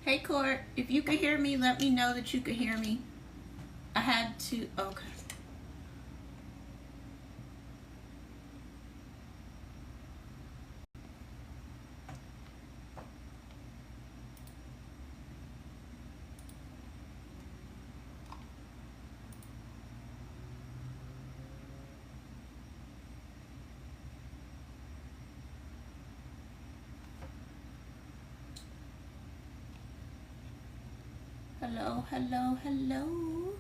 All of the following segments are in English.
Hey Court, if you could hear me, let me know that you could hear me. I had to, okay. Hello, hello, hello.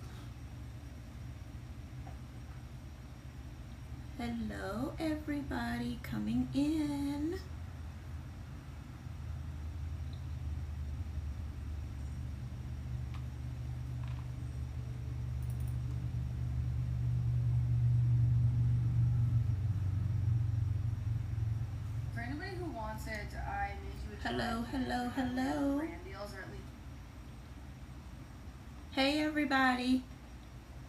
Hello, everybody coming in. For anybody who wants it, I made you a Hello, hello, hello. brand deals or at least. Hey, everybody.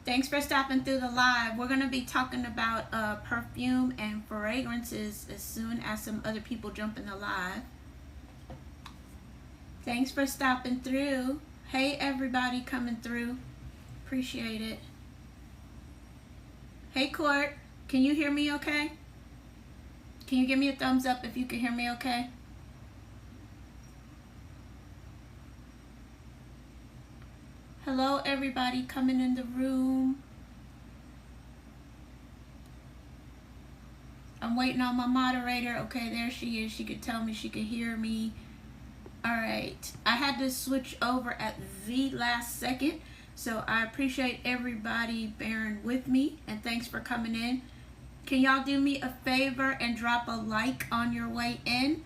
Thanks for stopping through the live. We're going to be talking about perfume and fragrances as soon as some other people jump in the live. Thanks for stopping through. Hey, everybody coming through. Appreciate it. Hey, Court. Can you hear me okay? Can you give me a thumbs up if you can hear me okay? Hello, everybody coming in the room. I'm waiting on my moderator. Okay, there she is. She could tell me she could hear me. All right. I had to switch over at the last second, so I appreciate everybody bearing with me, and thanks for coming in. Can y'all do me a favor and drop a like on your way in?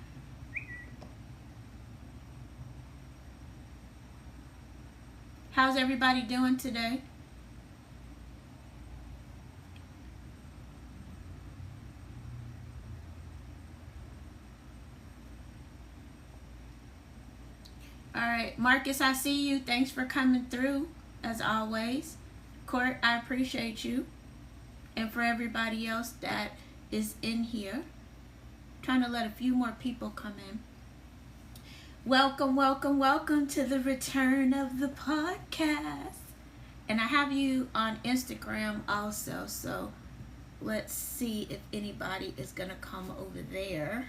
How's everybody doing today? All right, Marcus, I see you. Thanks for coming through, as always. Court, I appreciate you. And for everybody else that is in here, trying to let a few more people come in. Welcome, welcome, welcome to the return of the podcast. And I have you on Instagram also, so let's see if anybody is going to come over there.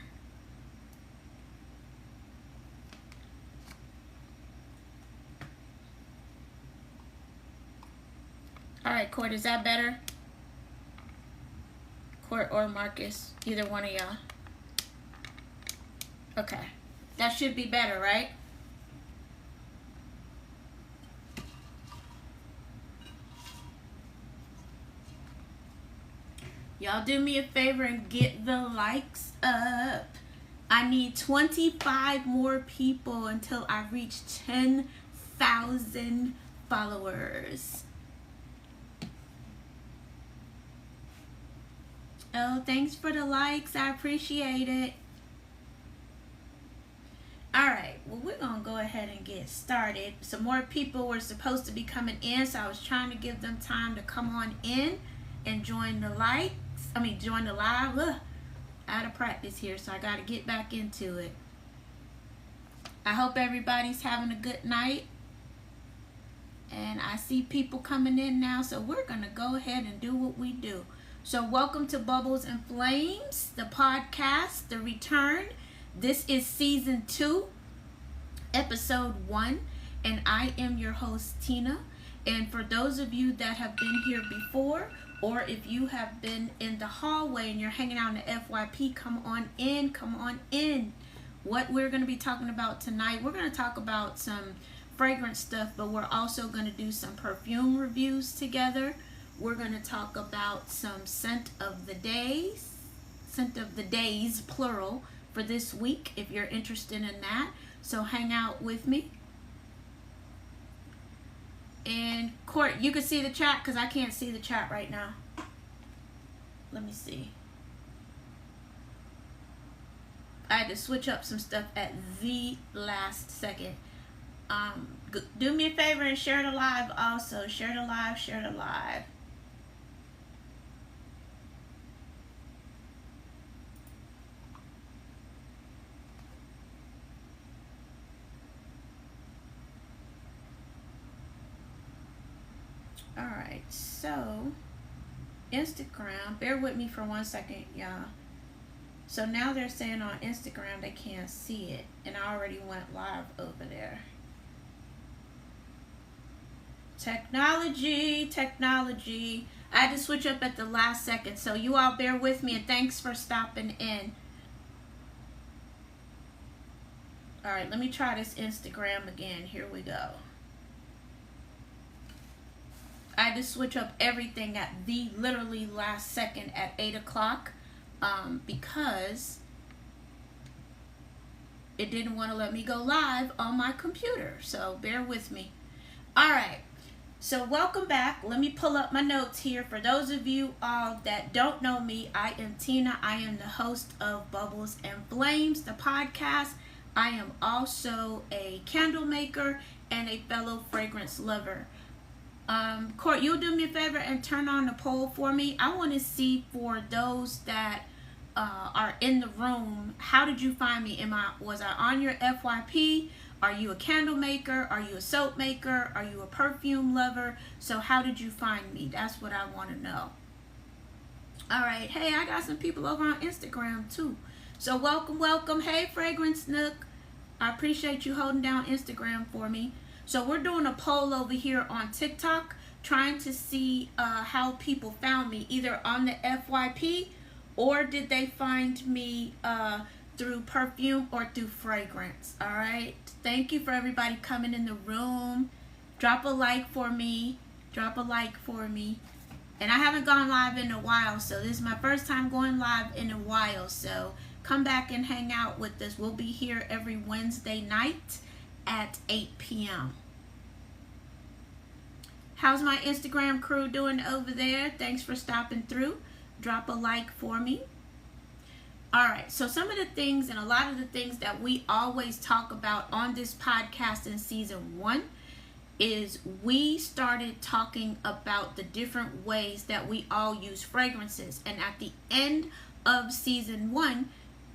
All right, Court, is that better? Court or Marcus, either one of y'all. Okay, that should be better, right? Y'all do me a favor and get the likes up. I need 25 more people until I reach 10,000 followers. Oh, thanks for the likes. I appreciate it. Alright, well, we're going to go ahead and get started. Some more people were supposed to be coming in, so I was trying to give them time to come on in and join the join the live. Out of practice here, so I got to get back into it. I hope everybody's having a good night. And I see people coming in now, so we're going to go ahead and do what we do. So welcome to Bubblez and Flamez, the podcast, the return. This is season 2, episode 1, and I am your host, Tina. And for those of you that have been here before, or if you have been in the hallway and you're hanging out in the FYP, come on in, come on in. What we're going to be talking about tonight, we're going to talk about some fragrance stuff, but we're also going to do some perfume reviews together. We're going to talk about some scent of the days, plural, for this week, if you're interested in that. So hang out with me. And Court, you can see the chat because I can't see the chat right now. Let me see. I had to switch up some stuff at the last second. Do me a favor and share the live also. Share the live, share the live. Alright, so Instagram, bear with me for 1 second, y'all. So now they're saying on Instagram they can't see it, and I already went live over there. Technology. I had to switch up at the last second, so you all bear with me, and thanks for stopping in. Alright, let me try this Instagram again. Here we go. I had to switch up everything at the literally last second at 8 o'clock because it didn't want to let me go live on my computer. So bear with me. Alright, so welcome back. Let me pull up my notes here. For those of you that don't know me, I am Tina. I am the host of Bubblez and Flamez, the podcast. I am also a candle maker and a fellow fragrance lover. Court, you'll do me a favor and turn on the poll for me. I want to see, for those that are in the room, how did you find me? Was I on your FYP? Are you a candle maker? Are you a soap maker? Are you a perfume lover? So how did you find me? That's what I want to know. All right. Hey, I got some people over on Instagram too. So welcome. Hey, Fragrance Nook. I appreciate you holding down Instagram for me. So we're doing a poll over here on TikTok, trying to see how people found me, either on the FYP or did they find me through perfume or through fragrance. All right. Thank you for everybody coming in the room. Drop a like for me. And I haven't gone live in a while, so this is my first time going live in a while. So come back and hang out with us. We'll be here every Wednesday night at 8 p.m. How's my Instagram crew doing over there? Thanks for stopping through. Drop a like for me. Alright, so some of the things and a lot of the things that we always talk about on this podcast in season 1 is we started talking about the different ways that we all use fragrances. And at the end of season 1,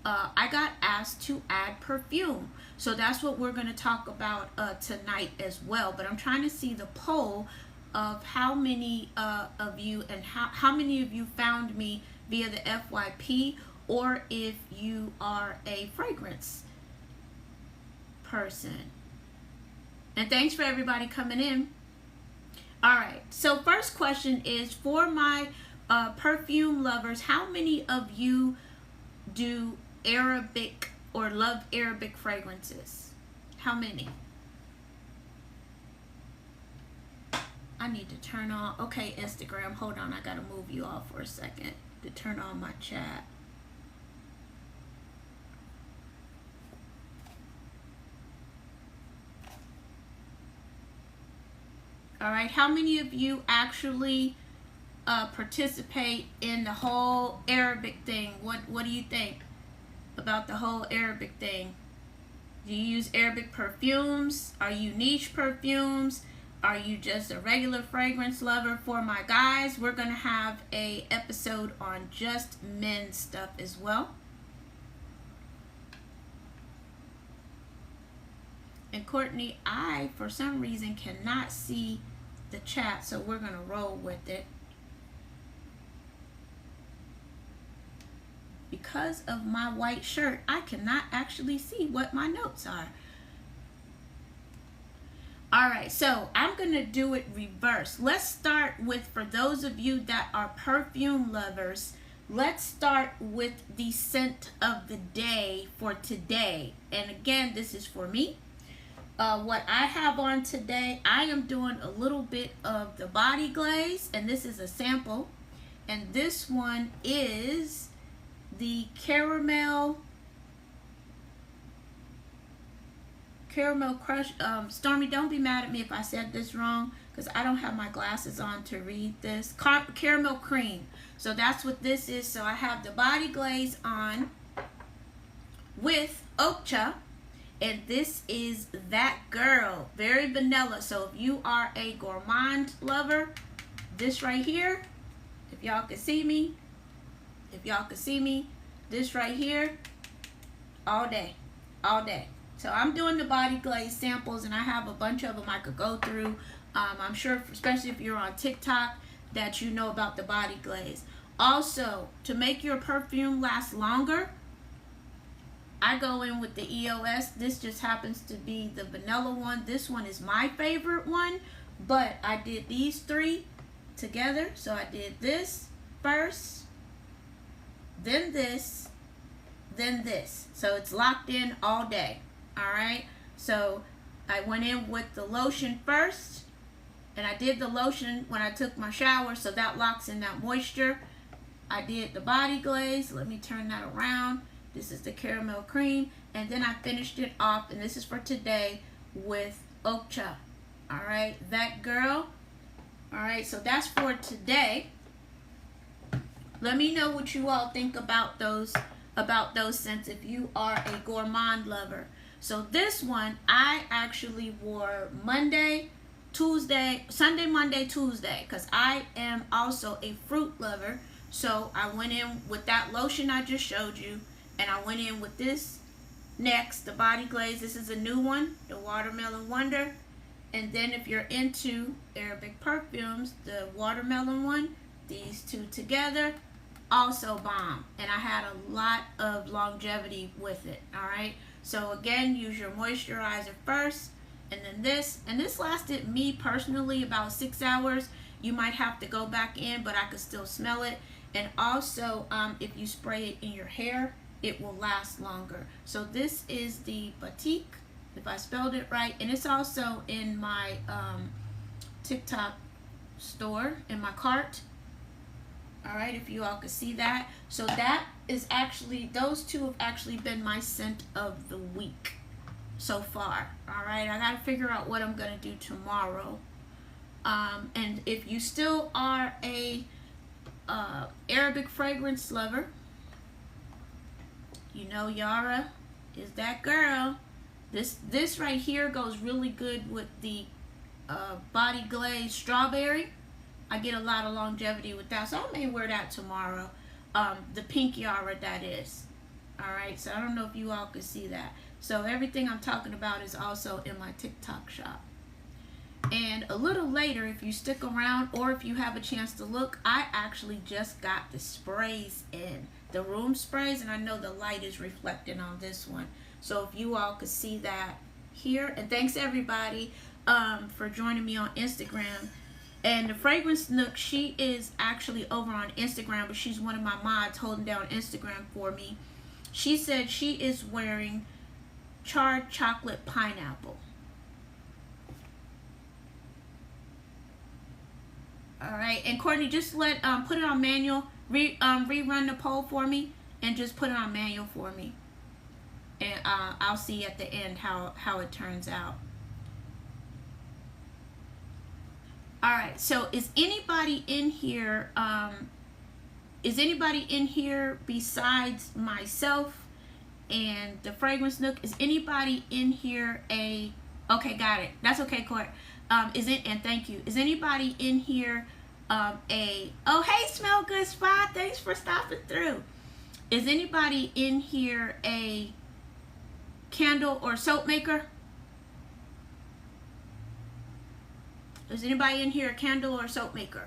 I got asked to add perfume. So that's what we're going to talk about tonight as well. But I'm trying to see the poll of how many of you and how many of you found me via the FYP, or if you are a fragrance person. And thanks for everybody coming in. All right. So first question is, for my perfume lovers, how many of you do Arabic or love Arabic fragrances? How many? I need to turn on. Okay, Instagram. Hold on. I got to move you off for a second to turn on my chat. All right. How many of you actually participate in the whole Arabic thing? What do you think about the whole Arabic thing? Do you use Arabic perfumes? Are you niche perfumes? Are you just a regular fragrance lover? For my guys, we're going to have a episode on just men's stuff as well. And Courtney, I, for some reason, cannot see the chat, so we're going to roll with it. Because of my white shirt, I cannot actually see what my notes are. Alright, so I'm going to do it reverse. Let's start with, for those of you that are perfume lovers, let's start with the scent of the day for today. And again, this is for me. What I have on today, I am doing a little bit of the body glaze, and this is a sample. And this one is the caramel crush. Stormy, don't be mad at me if I said this wrong, because I don't have my glasses on to read this. Caramel cream. So that's what this is. So I have the body glaze on with Okcha, and this is That Girl. Very vanilla. So if you are a gourmand lover, this right here, if y'all can see me, this right here, all day. So I'm doing the body glaze samples, and I have a bunch of them I could go through. I'm sure, especially if you're on TikTok, that you know about the body glaze. Also, to make your perfume last longer, I go in with the EOS. This just happens to be the vanilla one. This one is my favorite one, but I did these three together. So I did this first, then this, then this. So it's locked in all day. All right. So I went in with the lotion first, and I did the lotion when I took my shower, so that locks in that moisture. I did the body glaze. Let me turn that around. This is the caramel cream, and then I finished it off, and this is for today, with Okcha. All right, that girl. All right, so that's for today. Let me know what you all think about those scents if you are a gourmand lover. So this one I actually wore Monday, Tuesday, Sunday, Monday, Tuesday, because I am also a fruit lover. So I went in with that lotion I just showed you, and I went in with this next, the body glaze. This is a new one, the Watermelon Wonder. And then if you're into Arabic perfumes, the watermelon one, these two together, also bomb. And I had a lot of longevity with it. All right, so again, use your moisturizer first, and then this. And this lasted me personally about 6 hours. You might have to go back in, but I could still smell it. And also, if you spray it in your hair, it will last longer. So this is the Batik, if I spelled it right, and it's also in my TikTok store, in my cart. All right, if you all could see that. So that is actually, those two have actually been my scent of the week so far. All right, I gotta figure out what I'm gonna do tomorrow. And if you still are a Arabic fragrance lover, you know Yara is that girl. This right here goes really good with the body glaze strawberry. I get a lot of longevity with that, so I may wear that tomorrow. The pink Yara, that is. All right, so I don't know if you all can see that. So everything I'm talking about is also in my TikTok shop. And a little later, if you stick around, or if you have a chance to look, I actually just got the sprays in, the room sprays, and I know the light is reflecting on this one. So if you all could see that here, and thanks everybody for joining me on Instagram. And the Fragrance Nook, she is actually over on Instagram, but she's one of my mods holding down Instagram for me. She said she is wearing charred chocolate pineapple. All right, and Courtney, just let put it on manual. Rerun the poll for me, and just put it on manual for me, and I'll see at the end how it turns out. All right, so is anybody in here? Is anybody in here besides myself and the Fragrance Nook? Is anybody in here a? Okay, got it. That's okay, Court. Is it? And thank you. Is anybody in here a? Oh, hey, Smell Good Spot. Thanks for stopping through. Is anybody in here a candle or soap maker? Is anybody in here a candle or soap maker?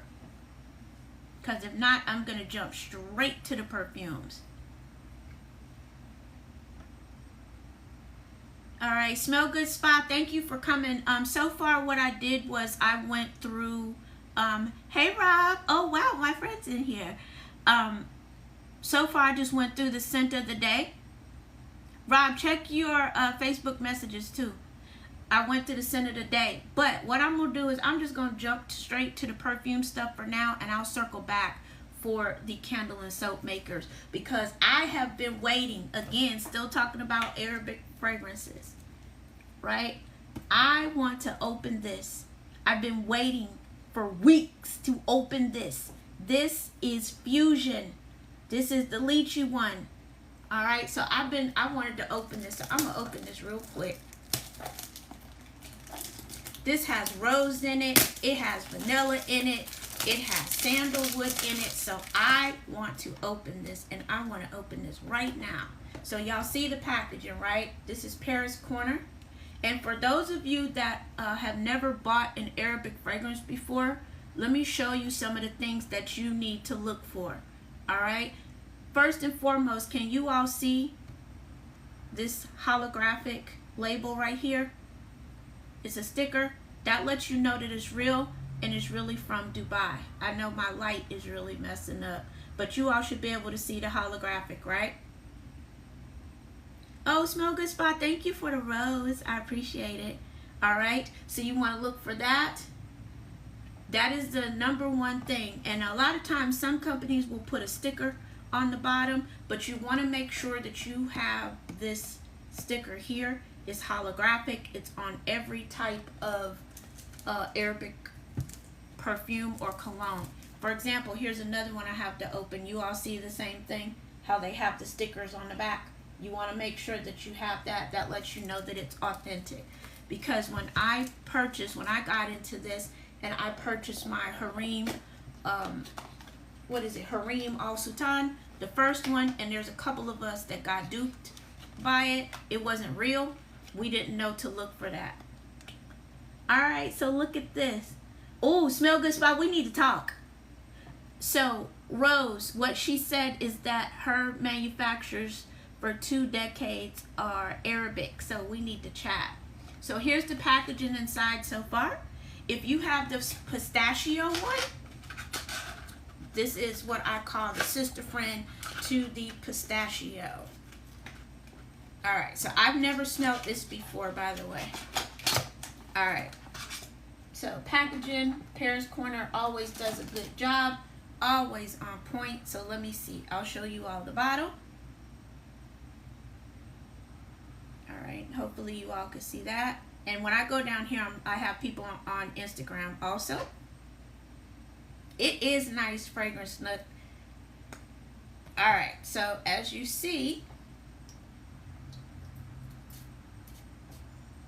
Because if not, I'm going to jump straight to the perfumes. All right, Smell Good Spot, thank you for coming. So far what I did was I went through, hey Rob, oh wow, my friend's in here. So far I just went through the scent of the day. Rob, check your Facebook messages too. I went to the scent of the day. But what I'm going to do is I'm just going to jump straight to the perfume stuff for now, and I'll circle back for the candle and soap makers, because I have been waiting, again, still talking about Arabic fragrances, right? I want to open this. I've been waiting for weeks to open this. This is Fusion. This is the lychee one. All right, so I wanted to open this, so I'm going to open this real quick. This has rose in it. It has vanilla in it. It has sandalwood in it. So I want to open this, and I want to open this right now. So y'all see the packaging, right? This is Paris Corner. And for those of you that have never bought an Arabic fragrance before, let me show you some of the things that you need to look for. All right. First and foremost, can you all see this holographic label right here? It's a sticker that lets you know that it's real and it's really from Dubai. I know my light is really messing up, but you all should be able to see the holographic, right? Oh, Smell Good Spot, thank you for the rose. I appreciate it. All right, so you want to look for that. That is the number one thing. And a lot of times some companies will put a sticker on the bottom, but you want to make sure that you have this sticker here. It's holographic. It's on every type of Arabic perfume or cologne. For example, here's another one I have to open. You all see the same thing, how they have the stickers on the back. You want to make sure that you have that. That lets you know that it's authentic. Because when I got into this and I purchased my Harem, Harem Al Sultan, the first one, and there's a couple of us that got duped by it. It wasn't real. We didn't know to look for that. All right, so look at this. Oh, Smell Good Spot, we need to talk. So Rose, what she said is that her manufacturers for 2 decades are Arabic, so we need to chat. So here's the packaging inside so far. If you have the pistachio one, this is what I call the sister friend to the pistachio. All right, so I've never smelled this before, by the way. All right, so packaging, Paris Corner always does a good job, always on point. So let me see, I'll show you all the bottle. All right, hopefully you all can see that. And when I go down here, I have people on Instagram also. It is nice fragrance. Look. All right, so as you see,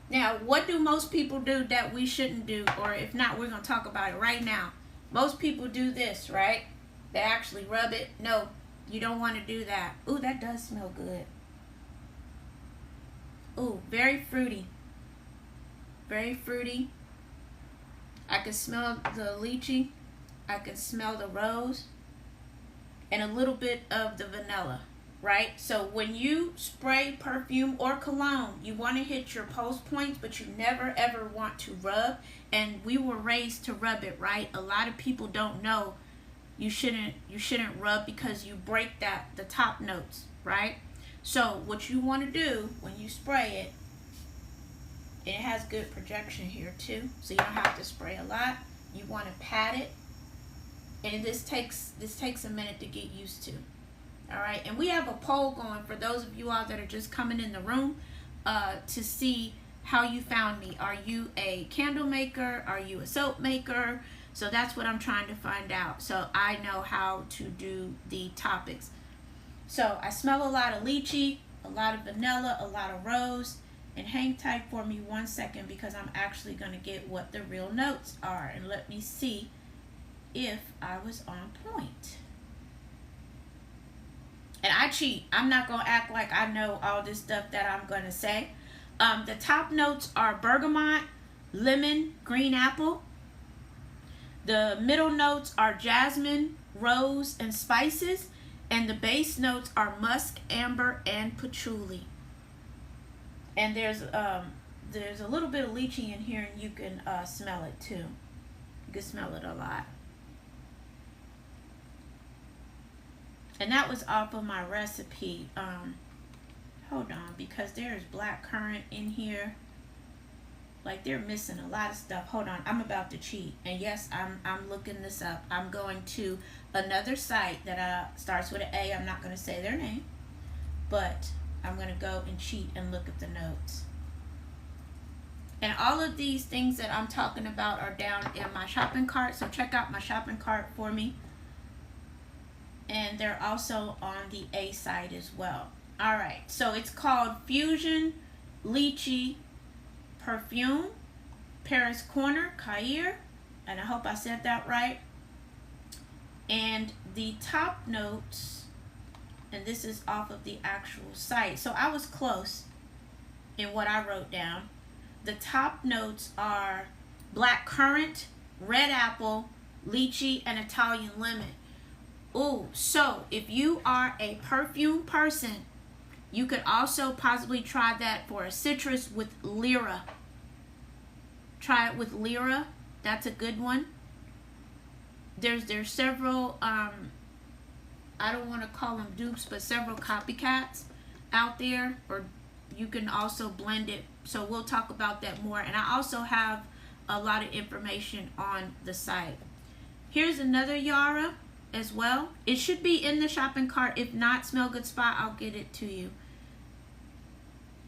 now what do most people do that we shouldn't do? Or if not, we're going to talk about it right now. Most people do this, right? They actually rub it. No, you don't want to do that. Ooh, that does smell good. Ooh, very fruity. Very fruity. I can smell the lychee. I can smell the rose. And a little bit of the vanilla, right? So when you spray perfume or cologne, you want to hit your pulse points, but you never ever want to rub. And we were raised to rub it, right? A lot of people don't know you shouldn't rub because you break the top notes, right? So what you want to do when you spray it, and it has good projection here too, so you don't have to spray a lot. You want to pat it, and this takes a minute to get used to. All right, and we have a poll going for those of you all that are just coming in the room to see how you found me. Are you a candle maker? Are you a soap maker? So that's what I'm trying to find out, so I know how to do the topics. So I smell a lot of lychee, a lot of vanilla, a lot of rose. And hang tight for me 1 second because I'm actually going to get what the real notes are. And let me see if I was on point. And I cheat. I'm not going to act like I know all this stuff that I'm going to say. The top notes are bergamot, lemon, green apple. The middle notes are jasmine, rose, and spices. And the base notes are musk, amber, and patchouli. And there's a little bit of lychee in here, and you can smell it too. You can smell it a lot. And that was off of my recipe. Hold on, because there's blackcurrant in here. Like, they're missing a lot of stuff. Hold on, I'm about to cheat. And yes, I'm looking this up. I'm going to another site that starts with an A. I'm not going to say their name, but I'm going to go and cheat and look at the notes. And all of these things that I'm talking about are down in my shopping cart. So check out my shopping cart for me. And they're also on the A side as well. All right. So it's called Fusion Lychee Perfume, Paris Corner, Caire. And I hope I said that right. And the top notes And this is off of the actual site. So I was close in what I wrote down. The top notes are black currant, red apple, lychee, and Italian lemon. Ooh, so if you are a perfume person, you could also possibly try that for a citrus with Lyra. Try it with Lyra. That's a good one. There's several, I don't want to call them dupes, but several copycats out there, or you can also blend it. So we'll talk about that more. And I also have a lot of information on the site. Here's another Yara as well. It should be in the shopping cart. If not, Smell Good Spot, I'll get it to you.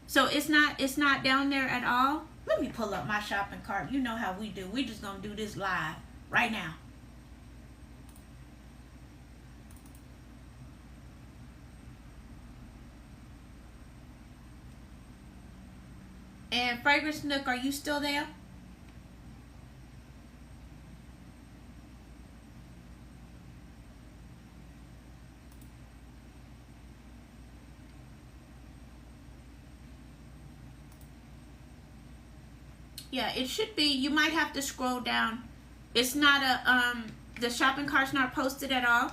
So it's not down there at all. Let me pull up my shopping cart. You know how we do. We just gonna do this live right now. And Fragrance Nook, are you still there? Yeah, it should be. You might have to scroll down. It's not a the shopping cart's not posted at all.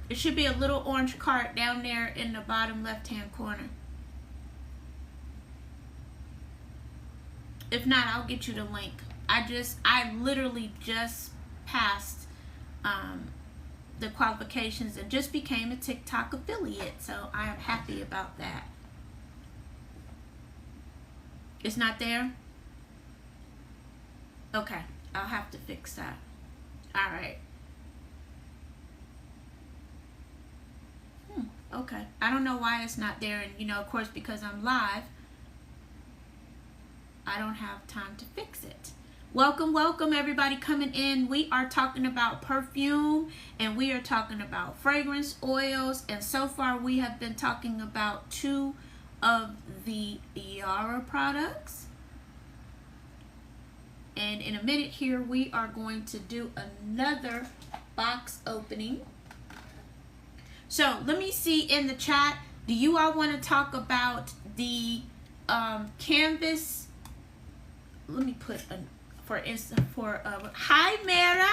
It should be a little orange cart down there in the bottom left-hand corner. If not, I'll get you the link. I literally just passed the qualifications and just became a TikTok affiliate. So I am happy about that. It's not there? Okay, I'll have to fix that. All right. Okay. I don't know why it's not there. And, of course, because I'm live, I don't have time to fix it. Welcome, everybody coming in. We are talking about perfume, and we are talking about fragrance oils. And so far, we have been talking about 2 of the Yara products. And in a minute here, we are going to do another box opening. So let me see in the chat. Do you all want to talk about the canvas? Let me put hi Mara,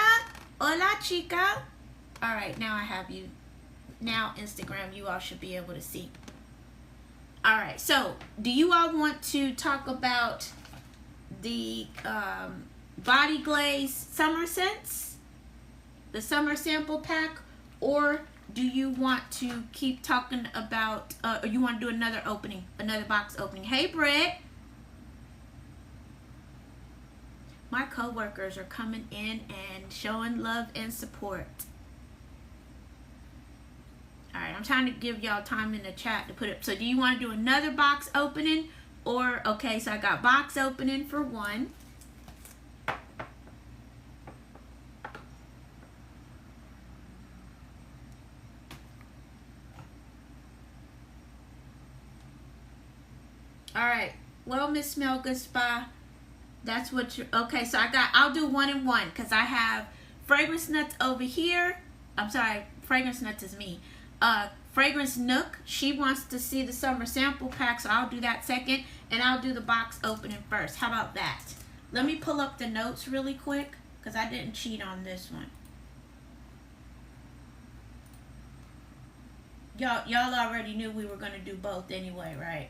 hola chica. All right, now I have you. Now Instagram, you all should be able to see. All right, so do you all want to talk about the Body Glaze Summer Scents, the Summer Sample Pack, or do you want to keep talking about, or you want to do another box opening? Hey, Britt. My coworkers are coming in and showing love and support. All right, I'm trying to give y'all time in the chat to put it. So do you want to do another box opening? Or, okay, so I got box opening for 1. All right. Well, Miss Smell Good Spa, that's what you're, okay, so I'll do 1 and 1 because I have Fragrance Nuts over here. I'm sorry, Fragrance Nuts is me. Fragrance Nook, she wants to see the summer sample pack, so I'll do that second, and I'll do the box opening first. How about that? Let me pull up the notes really quick because I didn't cheat on this one. Y'all already knew we were going to do both anyway, right?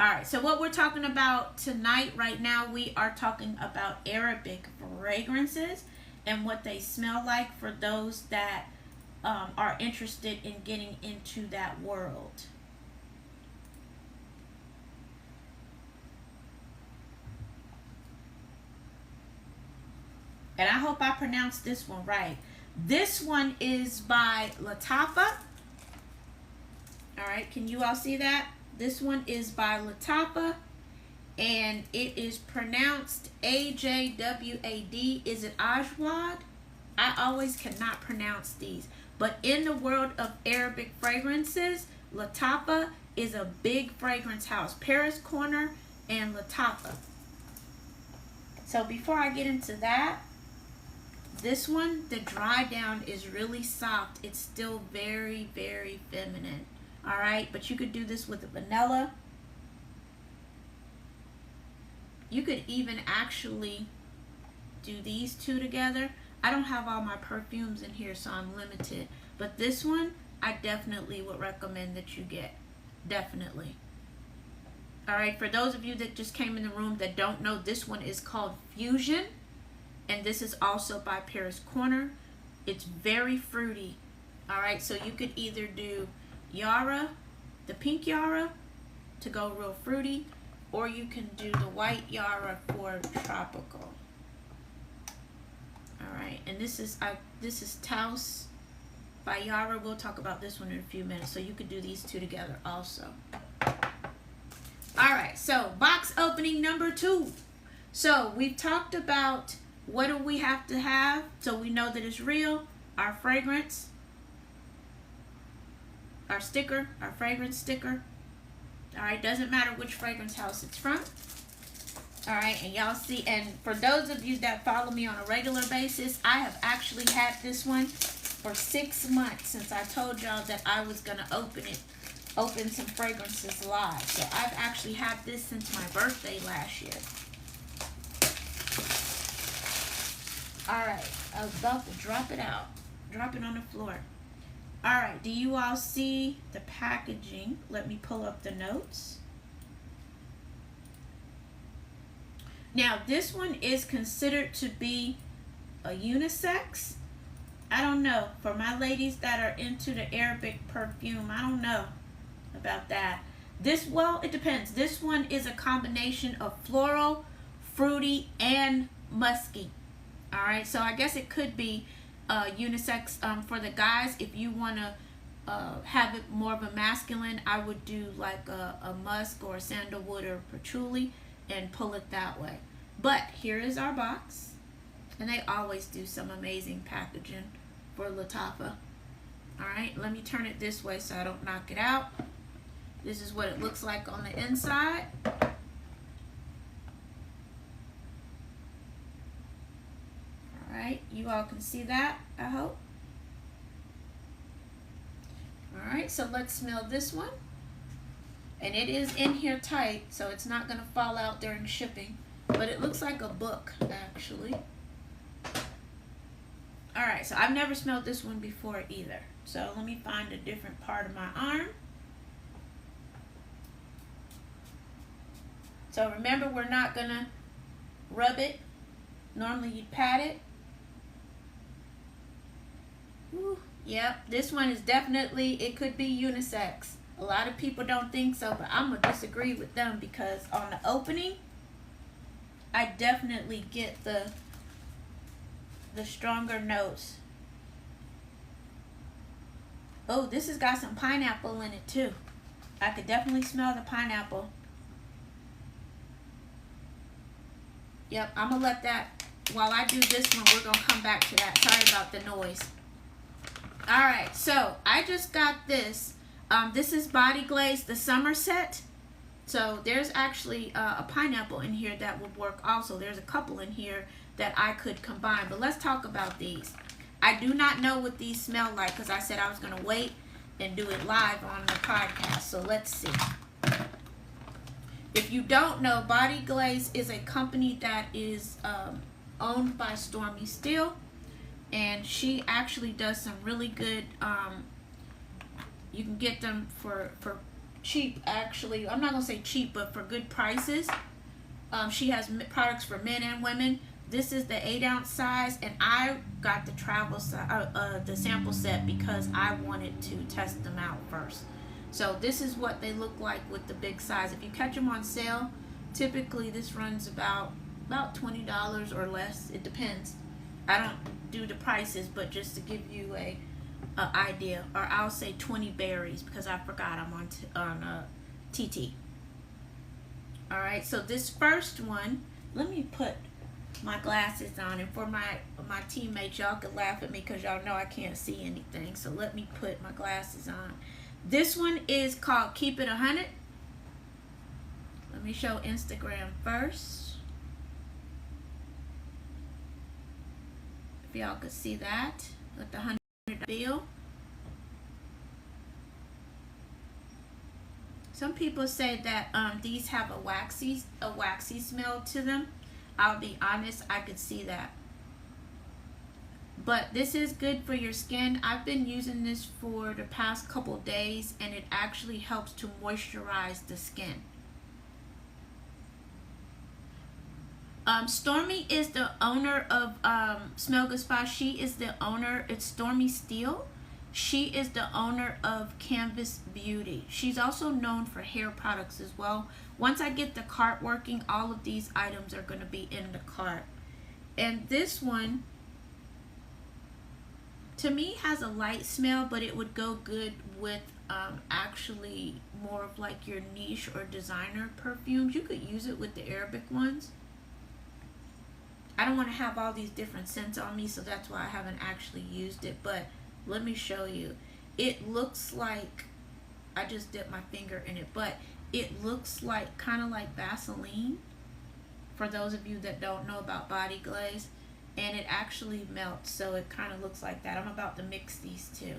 Alright, so what we're talking about tonight, right now, we are talking about Arabic fragrances and what they smell like for those that are interested in getting into that world. And I hope I pronounced this one right. This one is by Latafa. Alright, can you all see that? This one is by Latafa, and it is pronounced A-J-W-A-D. Is it Ajwad? I always cannot pronounce these. But in the world of Arabic fragrances, Latafa is a big fragrance house. Paris Corner and Latafa. So before I get into that, This one, the dry down is really soft. It's still very, very feminine. All right, but you could do this with the vanilla. You could even actually do these two together. I don't have all my perfumes in here, so I'm limited. But this one, I definitely would recommend that you get. Definitely. All right, for those of you that just came in the room that don't know, this one is called Fusion. And this is also by Paris Corner. It's very fruity. All right, so you could either do Yara, the pink Yara, to go real fruity, or you can do the white Yara for tropical. All right, and this is Taos by Yara. We'll talk about this one in a few minutes. So you could do these two together also. All right, so box opening number 2. So we've talked about what do we have to have so we know that it's real. Our fragrance, our sticker, our fragrance sticker. All right, doesn't matter which fragrance house it's from. All right, and y'all see, and for those of you that follow me on a regular basis, I have actually had this one for 6 months since I told y'all that I was gonna open some fragrances live. So I've actually had this since my birthday last year. All right, I was about to drop it out. Drop it on the floor. All right, do you all see the packaging? Let me pull up the notes. Now, this one is considered to be a unisex. I don't know. For my ladies that are into the Arabic perfume, I don't know about that. Well, it depends. This one is a combination of floral, fruity, and musky. All right, so I guess it could be unisex for the guys. If you want to have it more of a masculine, I would do like a musk or a sandalwood or patchouli and pull it that way. But here is our box, and they always do some amazing packaging for Lattafa. All right, let me turn it this way so I don't knock it out. This is what it looks like on the inside. Alright, you all can see that, I hope. Alright, so let's smell this one. And it is in here tight, so it's not going to fall out during shipping. But it looks like a book, actually. Alright, so I've never smelled this one before either. So let me find a different part of my arm. So remember, we're not going to rub it. Normally you'd pat it. Ooh, yep, this one is definitely, it could be unisex. A lot of people don't think so, but I'm going to disagree with them because on the opening, I definitely get the stronger notes. Oh, this has got some pineapple in it too. I could definitely smell the pineapple. Yep, I'm going to let that, while I do this one, we're going to come back to that. Sorry about the noise. Alright, so I just got this. This is Body Glaze, the summer set. So there's actually a pineapple in here that would work also. There's a couple in here that I could combine. But let's talk about these. I do not know what these smell like because I said I was going to wait and do it live on the podcast. So let's see. If you don't know, Body Glaze is a company that is owned by Stormy Steele. And she actually does some really good, you can get them for cheap, actually. I'm not going to say cheap, but for good prices. She has products for men and women. This is the 8-ounce size, and I got the sample set because I wanted to test them out first. So this is what they look like with the big size. If you catch them on sale, typically this runs about $20 or less. It depends. I don't do the prices, but just to give you a idea, or I'll say 20 berries because I forgot I'm on TT. All right, so this first one, let me put my glasses on, and for my teammates, y'all can laugh at me because y'all know I can't see anything. So let me put my glasses on. This one is called Keep It 100. Let me show Instagram first. If y'all could see that with the $100 bill. Some people say that these have a waxy smell to them. I'll be honest, I could see that. But this is good for your skin. I've been using this for the past couple days, and it actually helps to moisturize the skin. Stormy is the owner of Smell Good Spa. She is the owner. It's Stormy Steele. She is the owner of Canvas Beauty. She's also known for hair products as well. Once I get the cart working, all of these items are going to be in the cart. And this one, to me, has a light smell, but it would go good with actually more of like your niche or designer perfumes. You could use it with the Arabic ones. I don't want to have all these different scents on me, so that's why I haven't actually used it. But let me show you. It looks like, I just dipped my finger in it, but it looks like kind of like Vaseline, for those of you that don't know about body glaze. And it actually melts, so it kind of looks like that. I'm about to mix these two.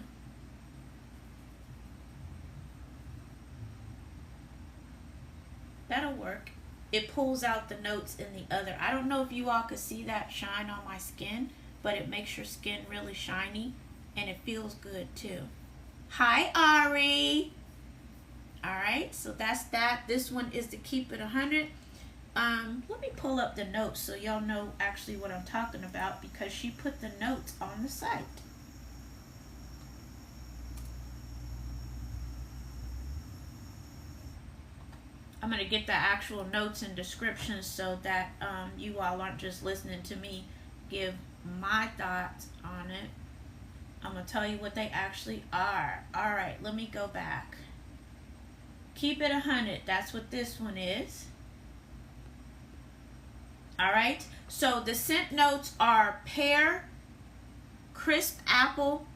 That'll work. It pulls out the notes in the other. I don't know if you all could see that shine on my skin, but it makes your skin really shiny, and it feels good too. Hi, Ari. All right, so that's that. This one is to keep it 100. Let me pull up the notes so y'all know actually what I'm talking about, because she put the notes on the site. I'm going to get the actual notes and descriptions so that you all aren't just listening to me give my thoughts on it. I'm going to tell you what they actually are. All right, let me go back. Keep it 100. That's what this one is. All right, so the scent notes are pear, crisp apple,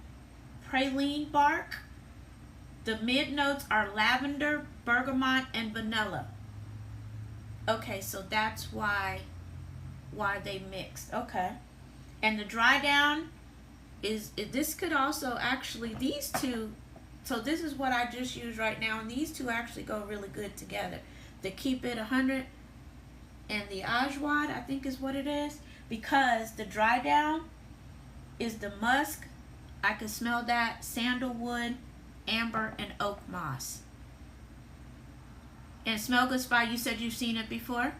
praline bark. The mid notes are lavender, bergamot, and vanilla. Okay, so that's why they mixed. Okay, and the dry down is, this could also actually, these two, so this is what I just used right now, and these two actually go really good together. The Keep It 100 and the Ajwad, I think is what it is, because the dry down is the musk. I can smell that, sandalwood, amber, and oak moss. And Smell Good Spa, you said you've seen it before?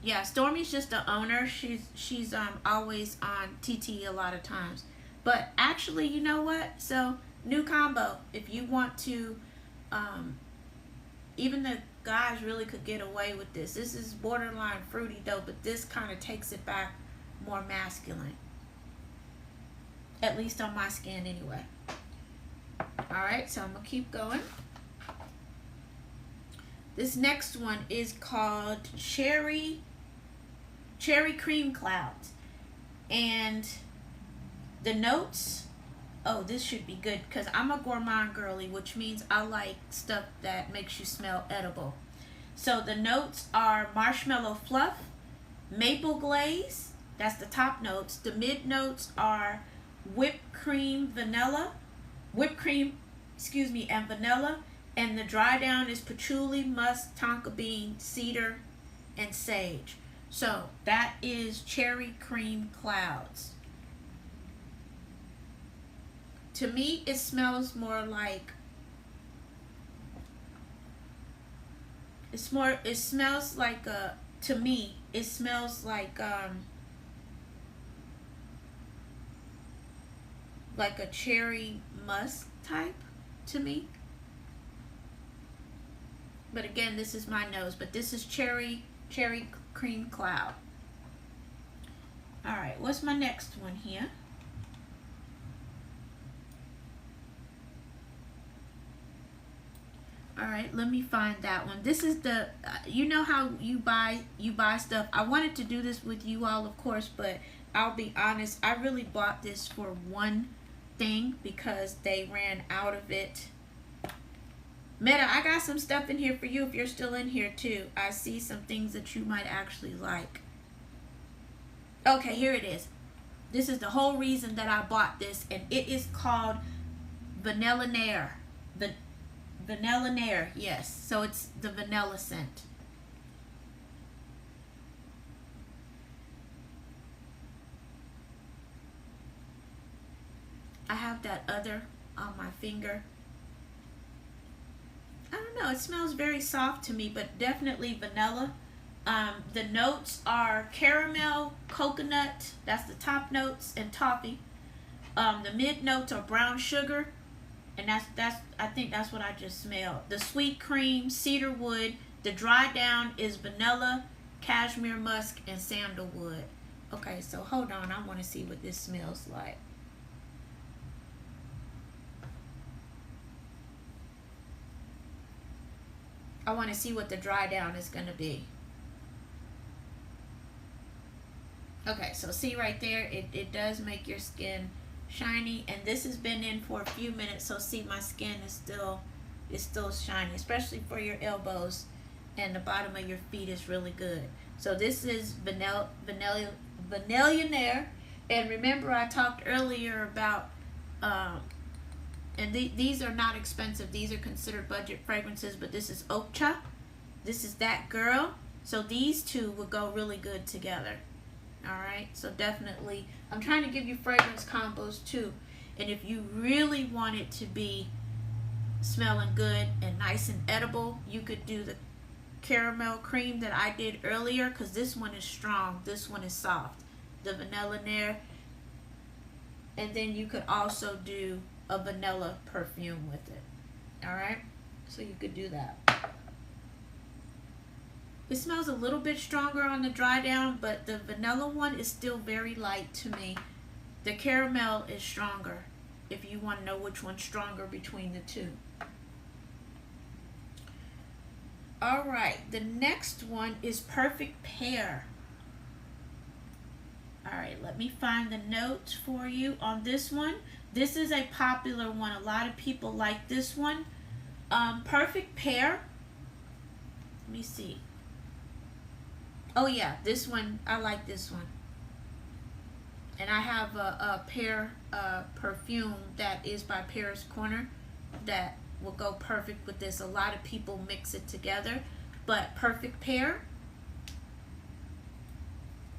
Yeah, Stormy's just the owner. She's always on TT a lot of times. But actually, you know what? So, new combo. If you want to, even the guys really could get away with this. This is borderline fruity though, but this kind of takes it back more masculine. At least on my skin anyway. Alright, so I'm going to keep going. This next one is called Cherry Cream Clouds. And the notes, oh, this should be good because I'm a gourmand girly, which means I like stuff that makes you smell edible. So the notes are marshmallow fluff, maple glaze, that's the top notes. The mid notes are whipped cream, and vanilla. And the dry down is patchouli, musk, tonka bean, cedar, and sage. So that is Cherry Cream Clouds. To me, it smells more like, it smells like a, to me, it smells like a cherry musk type to me. But again, this is my nose, but this is Cherry Cream Cloud. All right, what's my next one here? All right, let me find that one. This is the, you know how you buy stuff. I wanted to do this with you all, of course, but I'll be honest, I really bought this for one thing because they ran out of it. Meta, I got some stuff in here for you if you're still in here too. I see some things that you might actually like. Okay, here it is. This is the whole reason that I bought this, and it is called Vanilla Nair. Vanilla Nair, yes. So it's the vanilla scent. I have that other on my finger. I don't know, it smells very soft to me, but definitely vanilla. The notes are caramel, coconut, that's the top notes, and toffee. The mid notes are brown sugar, and that's I think that's what I just smelled. The sweet cream, cedar wood. The dry down is vanilla, cashmere musk, and sandalwood. Okay, so hold on, I want to see what this smells like. I want to see what the dry down is going to be. Okay, so see right there, it does make your skin shiny, and this has been in for a few minutes, so see my skin is still shiny, especially for your elbows, and the bottom of your feet is really good. So this is Vanilla Nair, and remember I talked earlier about and these are not expensive. These are considered budget fragrances, but this is Okcha. This is That Girl. So these two would go really good together. Alright, so definitely, I'm trying to give you fragrance combos too. And if you really want it to be smelling good and nice and edible, you could do the caramel cream that I did earlier, because this one is strong, this one is soft. The Vanilla Nair. And then you could also do a vanilla perfume with it. Alright, so you could do that. It smells a little bit stronger on the dry down, but the vanilla one is still very light to me. The caramel is stronger, if you want to know which one's stronger between the two. Alright, the next one is Perfect Pear. Alright, let me find the notes for you on this one. This is a popular one. A lot of people like this one. Perfect Pear. Let me see. Oh yeah, this one, I like this one. And I have a pear perfume that is by Pear's Corner that will go perfect with this. A lot of people mix it together, but Perfect Pear.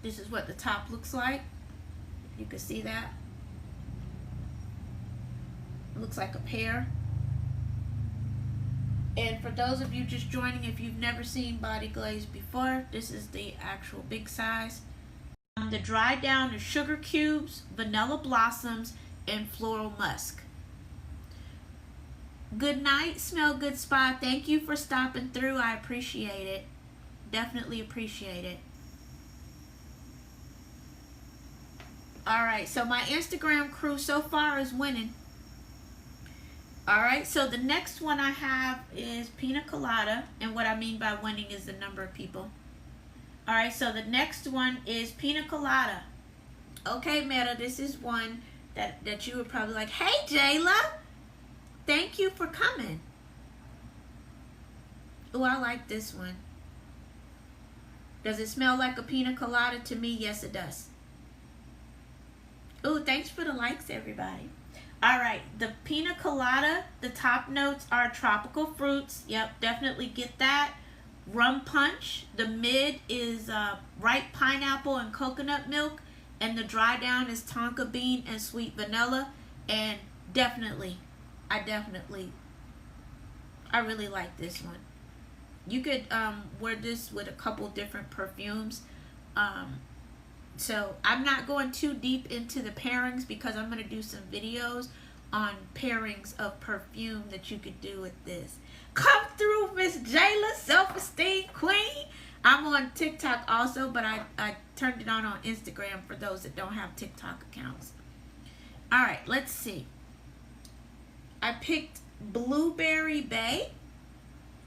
This is what the top looks like. You can see that. It looks like a pear. And for those of you just joining, if you've never seen Body Glaze before, this is the actual big size. The dry down is sugar cubes, vanilla blossoms, and floral musk. Good night, Smell Good Spa. Thank you for stopping through. I appreciate it. Definitely appreciate it. Alright, so my Instagram crew so far is winning. Alright, so the next one I have is Pina Colada. And what I mean by winning is the number of people. Alright, so the next one is Pina Colada. Okay, Meta, this is one that you would probably like. Hey, Jayla! Thank you for coming. Oh, I like this one. Does it smell like a Pina Colada to me? Yes, it does. Oh, thanks for the likes, everybody. Alright, the Pina Colada, the top notes are tropical fruits. Yep, definitely get that. Rum punch. The mid is ripe pineapple and coconut milk. And the dry down is tonka bean and sweet vanilla. And definitely, I really like this one. You could wear this with a couple different perfumes. So I'm not going too deep into the pairings because I'm going to do some videos on pairings of perfume that you could do with this. Come through, Miss Jayla, self-esteem queen. I'm on TikTok also, but I turned it on Instagram for those that don't have TikTok accounts. Alright, let's see. I picked Blueberry Bay.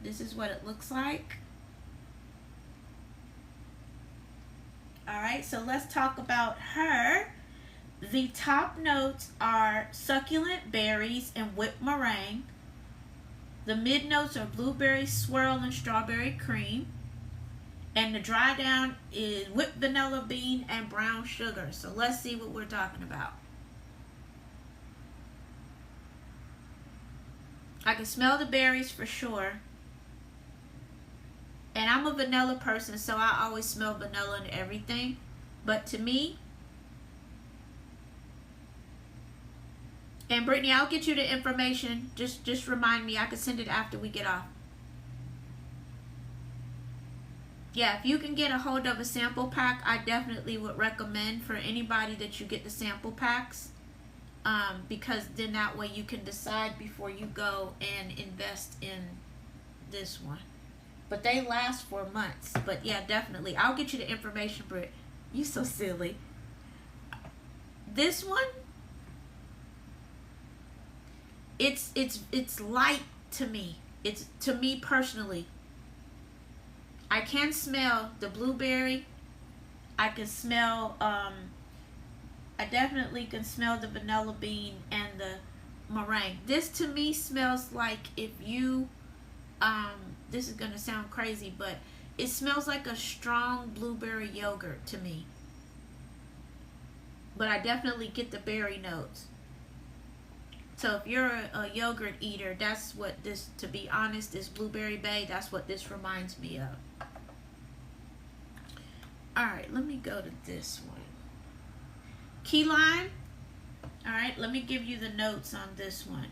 This is what it looks like. Alright, so let's talk about her. The top notes are succulent berries and whipped meringue. The mid notes are blueberry swirl and strawberry cream. And the dry down is whipped vanilla bean and brown sugar. So let's see what we're talking about. I can smell the berries for sure. And I'm a vanilla person, so I always smell vanilla in everything. But to me, and Brittany, I'll get you the information. Just remind me. I can send it after we get off. Yeah, if you can get a hold of a sample pack, I definitely would recommend for anybody that you get the sample packs. Because then that way you can decide before you go and invest in this one. But they last for months. But yeah, definitely. I'll get you the information, Britt. You so silly. This one, it's light to me. It's to me personally. I can smell the blueberry. I can smell I definitely can smell the vanilla bean and the meringue. This to me smells like if you this is gonna sound crazy, but it smells like a strong blueberry yogurt to me. But I definitely get the berry notes. So if you're a yogurt eater, that's what this, to be honest, this Blueberry Bay, that's what this reminds me of. Alright, let me go to this one. Key lime. Alright, let me give you the notes on this one.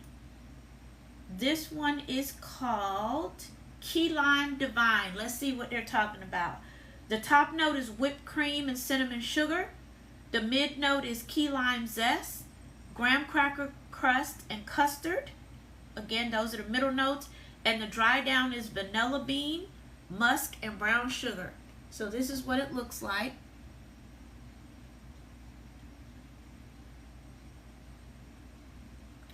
This one is called Key Lime Divine. Let's see what they're talking about. The top note is whipped cream and cinnamon sugar. The mid note is key lime zest, graham cracker crust, and custard. Again, those are the middle notes. And the dry down is vanilla bean, musk, and brown sugar. So this is what it looks like.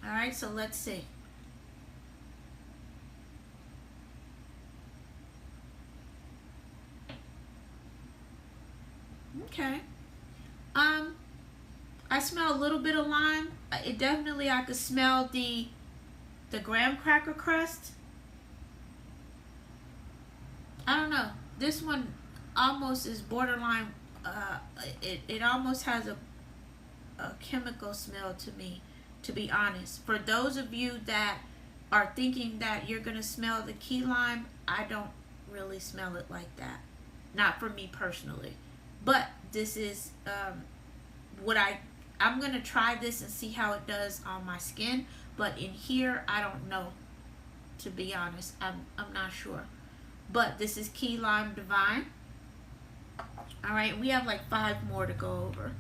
Alright, so let's see. Okay. I smell a little bit of lime. It definitely, I could smell the graham cracker crust. I don't know. This one almost is borderline. It almost has a chemical smell to me, to be honest. For those of you that are thinking that you're gonna smell the key lime, I don't really smell it like that. Not for me personally. But this is what I'm gonna try this and see how it does on my skin. But in here, I don't know. To be honest, I'm not sure. But this is Key Lime Divine. All right, we have like 5 more to go over.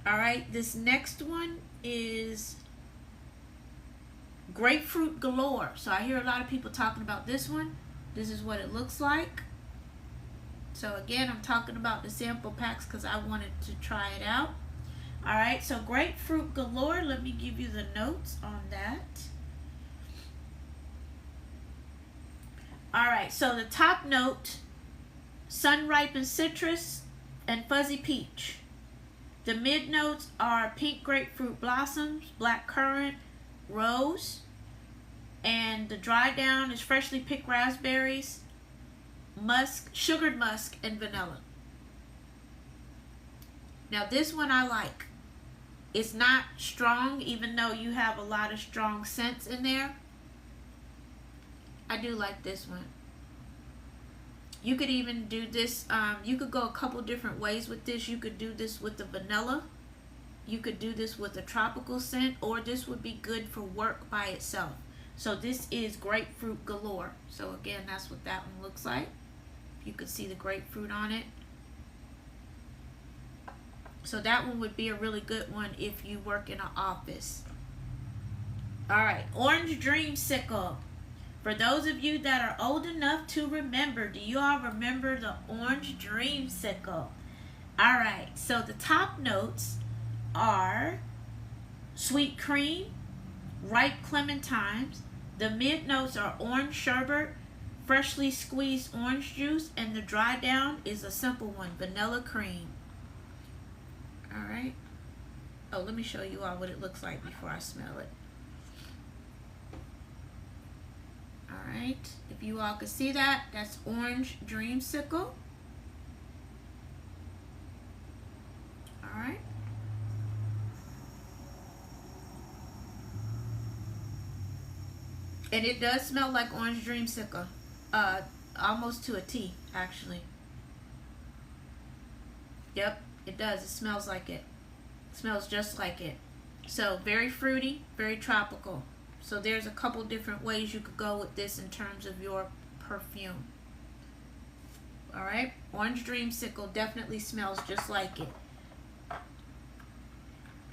All right, this next one is Grapefruit Galore. So I hear a lot of people talking about this one. This is what it looks like. So again, I'm talking about the sample packs because I wanted to try it out. Alright, so Grapefruit Galore. Let me give you the notes on that. Alright, so the top note, sun-ripened citrus and fuzzy peach. The mid notes are pink grapefruit blossoms, black currant, rose. And the dry down is freshly picked raspberries, musk, sugared musk, and vanilla. Now this one I like. It's not strong, even though you have a lot of strong scents in there. I do like this one. You could even do this, you could go a couple different ways with this. You could do this with the vanilla. You could do this with a tropical scent, or this would be good for work by itself. So this is Grapefruit Galore. So again, that's what that one looks like. You could see the grapefruit on it. So that one would be a really good one if you work in an office. Alright, Orange Dreamsicle. For those of you that are old enough to remember, do you all remember the Orange Dreamsicle? Alright, so the top notes are sweet cream, ripe clementines. The mid notes are orange sherbet, freshly squeezed orange juice, and the dry down is a simple one, vanilla cream. Alright. Oh, let me show you all what it looks like before I smell it. Alright. If you all can see that, that's orange dreamsicle. Alright. And it does smell like orange dreamsicle. Almost to a T, actually. Yep, it does. It smells like it. It smells just like it. So, very fruity, very tropical. So, there's a couple different ways you could go with this in terms of your perfume. Alright, orange dreamsicle definitely smells just like it.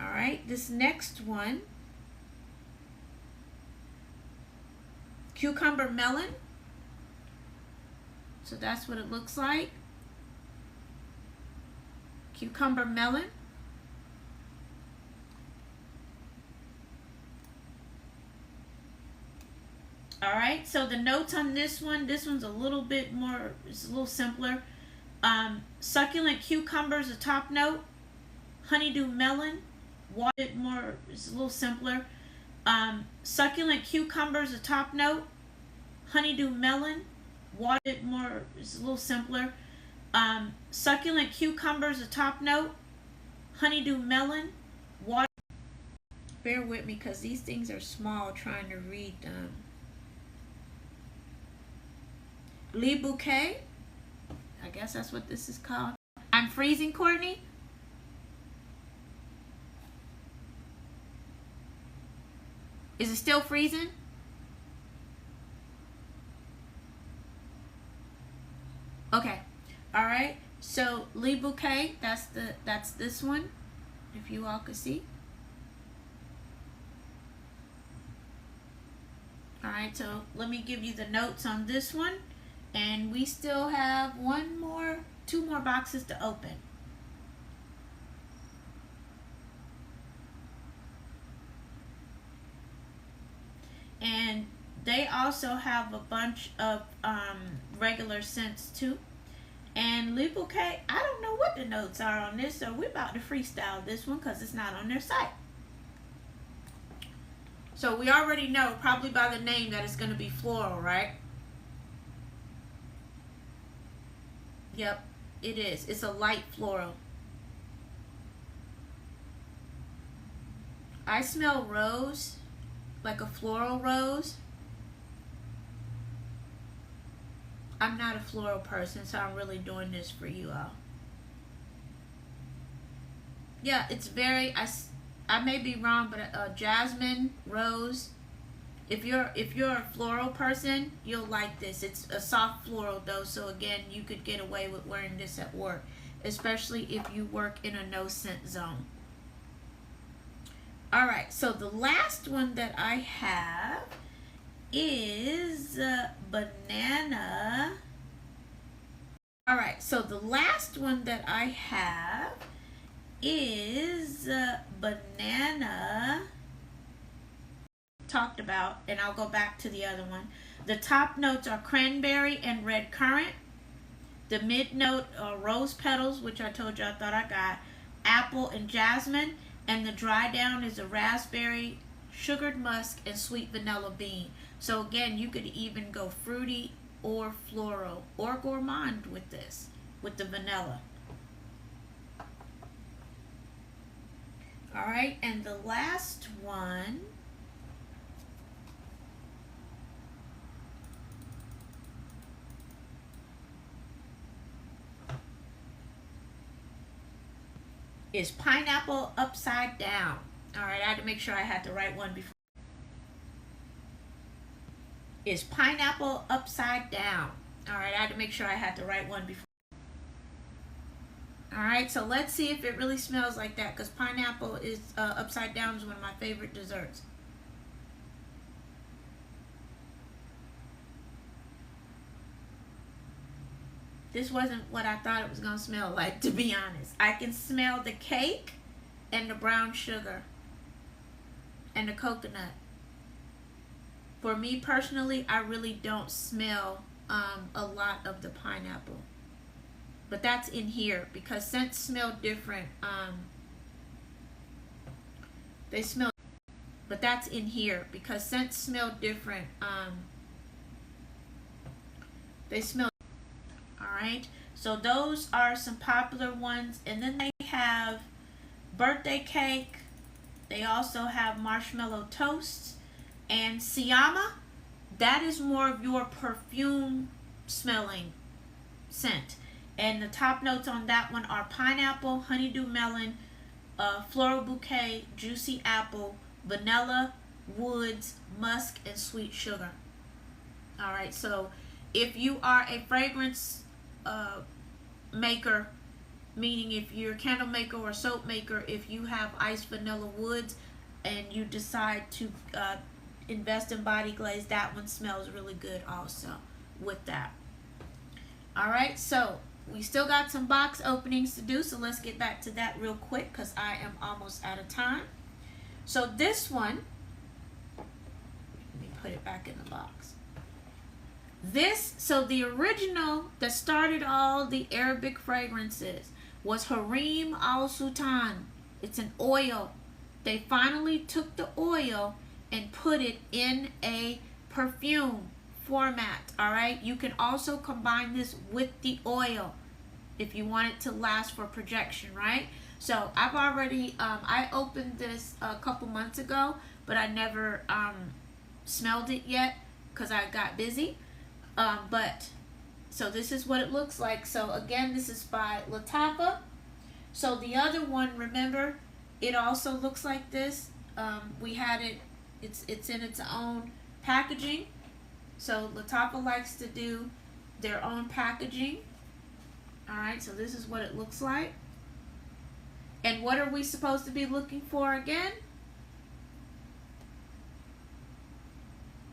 Alright, this next one, cucumber melon. So that's what it looks like. Cucumber melon. Alright, so the notes on this one's a little bit more, it's a little simpler. Succulent cucumbers, a top note. Honeydew melon, water more, it's a little simpler. Succulent cucumbers, a top note. Honeydew melon, water more, it's a little simpler. Succulent cucumbers, a top note. Honeydew melon, water. Bear with me because these things are small trying to read them. Lee bouquet, I guess that's what this is called. I'm freezing, Courtney. Is it still freezing? Okay. All right. So Lee bouquet, that's this one. If you all could see. All right. So let me give you the notes on this one, and we still have two more boxes to open. And they also have a bunch of regular scents too. And Lee bouquet, I don't know what the notes are on this, so we're about to freestyle this one because it's not on their site. So we already know, probably by the name, that it's going to be floral, right? Yep, it is. It's a light floral. I smell rose, like a floral rose. I'm not a floral person, so I'm really doing this for you all. Yeah, it's very, I may be wrong, but jasmine, rose. If you're a floral person, you'll like this. It's a soft floral though, so again, you could get away with wearing this at work, especially if you work in a no scent zone. All right, so the last one that I have is banana. All right, so the last one that I have is banana. Talked about, and I'll go back to the other one. The top notes are cranberry and red currant. The mid note are rose petals, which I told you I thought I got, apple and jasmine, and the dry down is a raspberry, sugared musk, and sweet vanilla bean. So again, you could even go fruity or floral or gourmand with this, with the vanilla. All right, and the last one is pineapple upside down. All right, I had to make sure I had the right one before. Is pineapple upside down. All right, I had to make sure I had the right one before. All right, so let's see if it really smells like that, because pineapple is upside down is one of my favorite desserts. This wasn't what I thought it was going to smell like, to be honest. I can smell the cake and the brown sugar and the coconut. For me personally, I really don't smell a lot of the pineapple. But that's in here because scents smell different. They smell, but that's in here because scents smell different. They smell. All right. So those are some popular ones. And then they have birthday cake. They also have marshmallow toast. And Siyama, that is more of your perfume smelling scent. And the top notes on that one are pineapple, honeydew melon, floral bouquet, juicy apple, vanilla, woods, musk, and sweet sugar. All right, so if you are a fragrance maker, meaning if you're a candle maker or soap maker, if you have iced vanilla woods and you decide to invest in body glaze, that one smells really good also with that. All right, so we still got some box openings to do, so let's get back to that real quick because I am almost out of time. So this one, let me put it back in the box. So the original that started all the Arabic fragrances was Harim Al Sultan. It's an oil. They finally took the oil and put it in a perfume format. All right, you can also combine this with the oil if you want it to last for projection, right? So I've already I opened this a couple months ago, but I never smelled it yet because I got busy. But so this is what it looks like. So again, this is by Lattafa. So the other one, remember, it also looks like this. We had it. It's in its own packaging. So Lattafa likes to do their own packaging. All right. So this is what it looks like. And what are we supposed to be looking for again?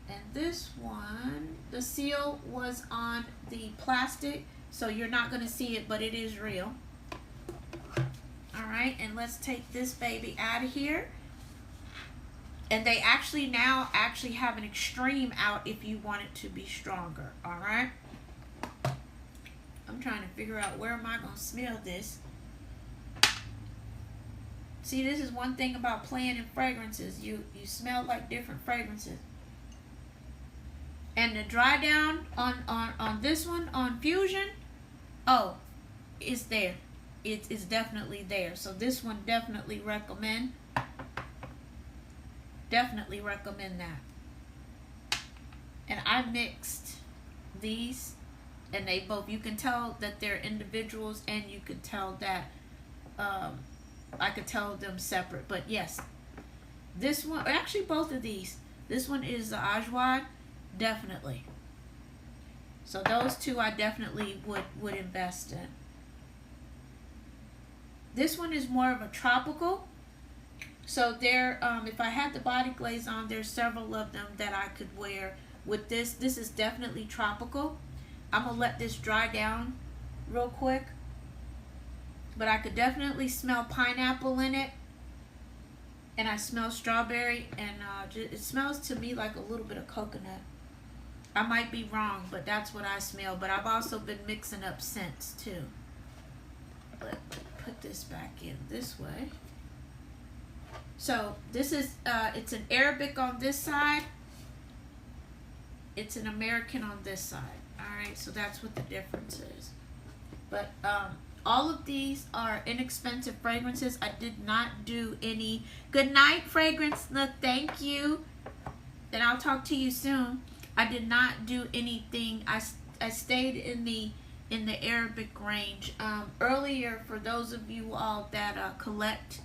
And this one, the seal was on the plastic, so you're not going to see it, but it is real. All right, and let's take this baby out of here. And they actually now have an extreme out if you want it to be stronger. All right. I'm trying to figure out where am I going to smell this. See, this is one thing about playing in fragrances. You smell like different fragrances. And the dry down on this one, on Fusion, oh, it's there. It's definitely there. So this one definitely recommend. Definitely recommend that. And I mixed these, and they both, you can tell that they're individuals, and you could tell that I could tell them separate. But yes, this one, actually both of these. This one is the Ajwad. Definitely. So those two I definitely would invest in. This one is more of a tropical. So there, if I had the body glaze on, there's several of them that I could wear with this. This is definitely tropical. I'm gonna let this dry down real quick. But I could definitely smell pineapple in it. And I smell strawberry, and it smells to me like a little bit of coconut. I might be wrong, but that's what I smell. But I've also been mixing up scents too. Let me put this back in this way. So this is, it's an Arabic on this side. It's an American on this side. Alright, so that's what the difference is. But all of these are inexpensive fragrances. I did not do any good night fragrance. Look, thank you. And I'll talk to you soon. I did not do anything. I stayed in the Arabic range. Earlier, for those of you all that collect,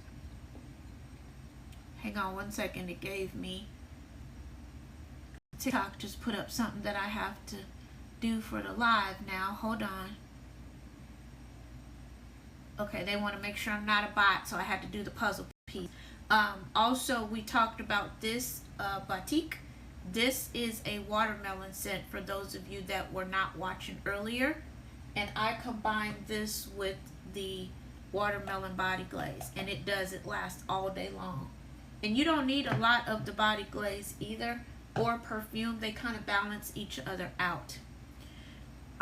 hang on one second, it gave me, TikTok just put up something that I have to do for the live now. Hold on. Okay, they want to make sure I'm not a bot, so I had to do the puzzle piece. Also, we talked about this batik. This is a watermelon scent for those of you that were not watching earlier. And I combined this with the watermelon body glaze. And it lasts all day long. And you don't need a lot of the body glaze either, or perfume. They kind of balance each other out.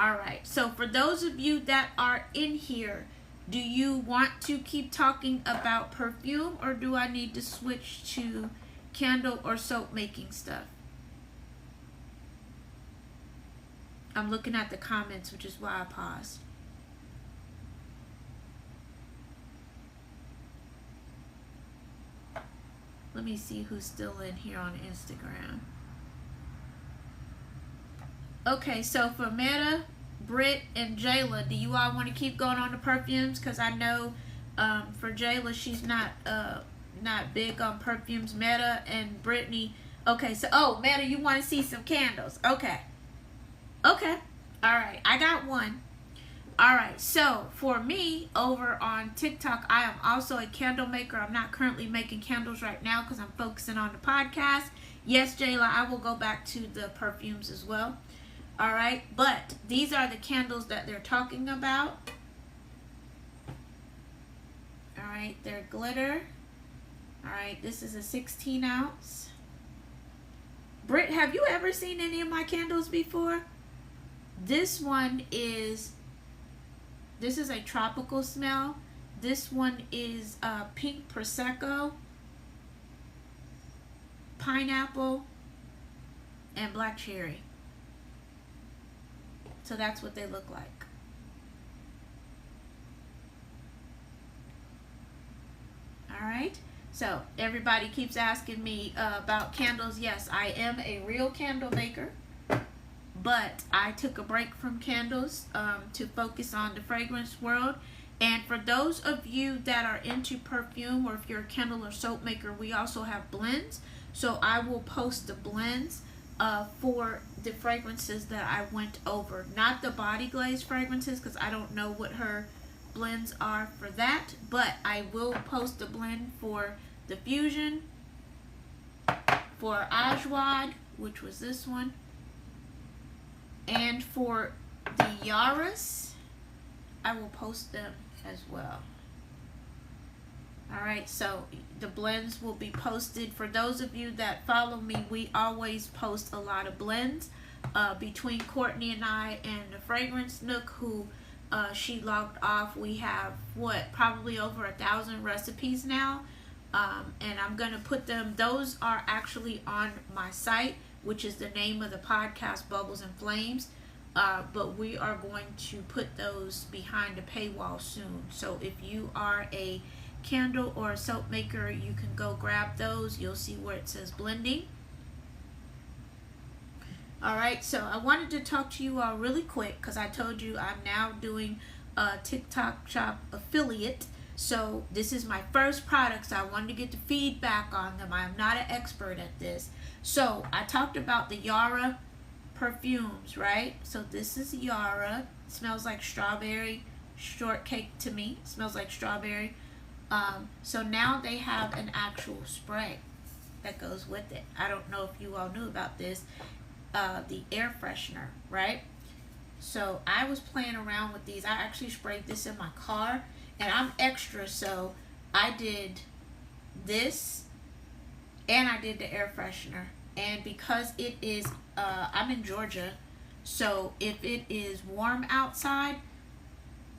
Alright, so for those of you that are in here, do you want to keep talking about perfume, or do I need to switch to candle or soap making stuff? I'm looking at the comments, which is why I paused. Let me see who's still in here on Instagram. Okay, so for Meta, Britt, and Jayla, do you all want to keep going on the perfumes? Because I know for Jayla, she's not big on perfumes. Meta and Brittany. Okay, so, Meta, you want to see some candles. Okay. Okay. All right. I got one. All right. So, for me, over on TikTok, I am also a candle maker. I'm not currently making candles right now because I'm focusing on the podcast. Yes, Jayla, I will go back to the perfumes as well. All right. But these are the candles that they're talking about. All right. They're glitter. All right. This is a 16 ounce. Britt, have you ever seen any of my candles before? This is a tropical smell. This one is pink prosecco, pineapple, and black cherry. So that's what they look like. All right. So everybody keeps asking me about candles. Yes, I am a real candle maker. But I took a break from candles to focus on the fragrance world. And for those of you that are into perfume, or if you're a candle or soap maker, we also have blends. So I will post the blends for the fragrances that I went over. Not the body glaze fragrances, because I don't know what her blends are for that. But I will post the blend for the Fusion, for Ajwad, which was this one, and for the Yaras, I will post them as well. Alright, so the blends will be posted. For those of you that follow me, we always post a lot of blends between Courtney and I, and the Fragrance Nook, who she logged off. We have, probably over 1,000 recipes now. And I'm going to put them, those are actually on my site, which is the name of the podcast, Bubblez and Flamez. But we are going to put those behind a paywall soon. So if you are a candle or a soap maker, you can go grab those. You'll see where it says blending. Alright, so I wanted to talk to you all really quick because I told you I'm now doing a TikTok shop affiliate. So this is my first product, so I wanted to get the feedback on them. I am not an expert at this. So I talked about the Yara perfumes, right? So this is Yara. It smells like strawberry shortcake to me. It smells like strawberry. So now they have an actual spray that goes with it. I don't know if you all knew about this. The air freshener, right? So I was playing around with these. I actually sprayed this in my car, and I'm extra, so I did this and I did the air freshener. And because it is I'm in Georgia, so if it is warm outside,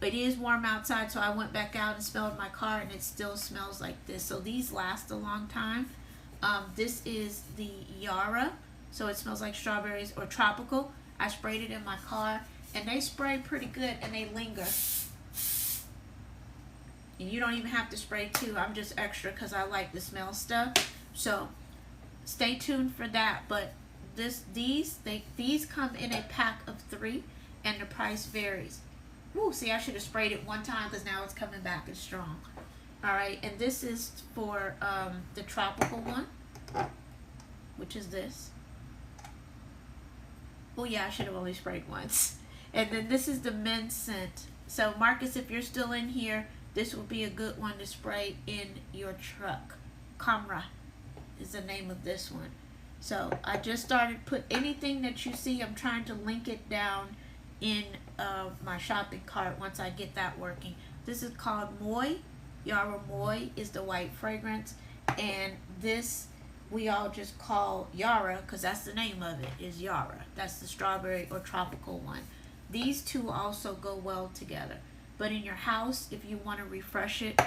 so I went back out and smelled my car, and it still smells like this. So these last a long time. This is the Yara, so it smells like strawberries or tropical. I sprayed it in my car, and they spray pretty good, and they linger. And you don't even have to spray two. I'm just extra because I like the smell stuff. So stay tuned for that. But these come in a pack of 3, and the price varies. Ooh, see, I should have sprayed it one time because now it's coming back as strong. Alright, and this is for the tropical one, which is this. Oh yeah, I should have only sprayed once. And then this is the men's scent. So Marcus, if you're still in here, this will be a good one to spray in your truck. Camera is the name of this one. So I just started, put anything that you see, I'm trying to link it down in my shopping cart once I get that working. This is called Moi. Yara Moi is the white fragrance. And this we all just call Yara because that's the name of it, is Yara. That's the strawberry or tropical one. These two also go well together. But in your house, if you want to refresh it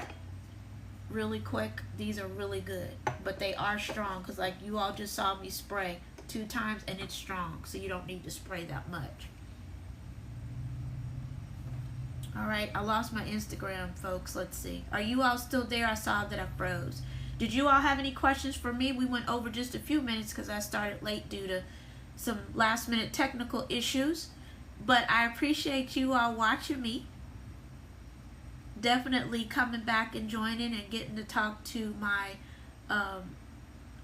really quick, these are really good. But they are strong because, like, you all just saw me spray 2 times and it's strong. So you don't need to spray that much. All right, I lost my Instagram, folks. Let's see. Are you all still there? I saw that I froze. Did you all have any questions for me? We went over just a few minutes because I started late due to some last minute technical issues. But I appreciate you all watching me. Definitely coming back and joining and getting to talk to my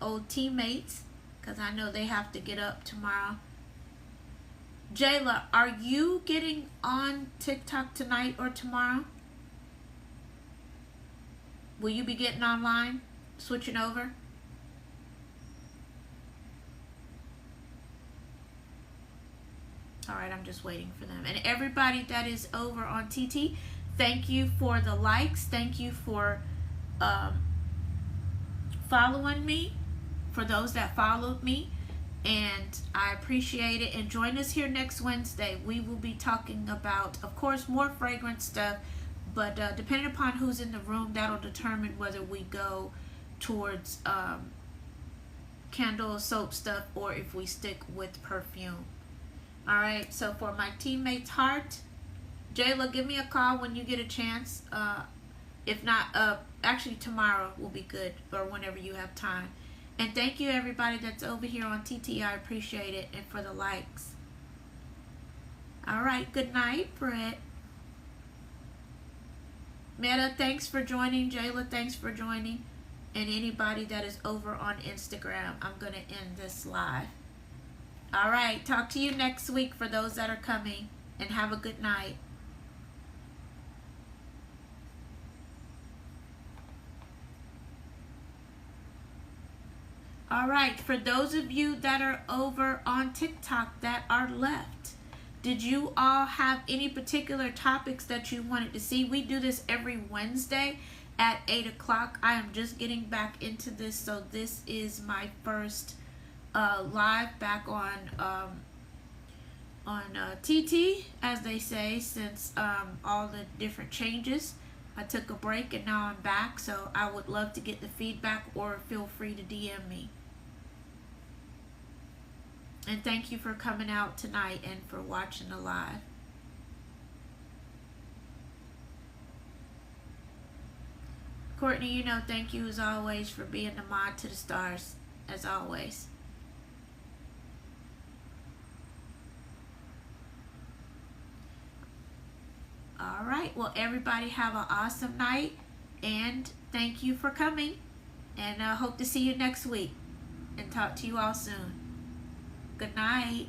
old teammates because I know they have to get up tomorrow. Jayla, are you getting on TikTok tonight or tomorrow? Will you be getting online, switching over? All right, I'm just waiting for them. And everybody that is over on TT, thank you for the likes. Thank you for following me, for those that followed me. And I appreciate it. And join us here next Wednesday. We will be talking about, of course, more fragrance stuff. But depending upon who's in the room, that'll determine whether we go towards candle, soap stuff, or if we stick with perfume. All right. So for my teammates' heart, Jayla, give me a call when you get a chance. If not, actually tomorrow will be good, or whenever you have time. And thank you everybody that's over here on TT. I appreciate it. And for the likes. All right. Good night, Brett. Meta, thanks for joining. Jayla, thanks for joining. And anybody that is over on Instagram, I'm going to end this live. All right. Talk to you next week for those that are coming. And have a good night. All right, for those of you that are over on TikTok that are left, did you all have any particular topics that you wanted to see? We do this every Wednesday at 8 o'clock. I am just getting back into this, so this is my first live back on TT, as they say, since all the different changes. I took a break and now I'm back, so I would love to get the feedback, or feel free to DM me. And thank you for coming out tonight and for watching the live. Courtney, you know, thank you as always for being the mod to the stars, as always. All right, well, everybody have an awesome night, and thank you for coming, and I hope to see you next week, and talk to you all soon. Good night.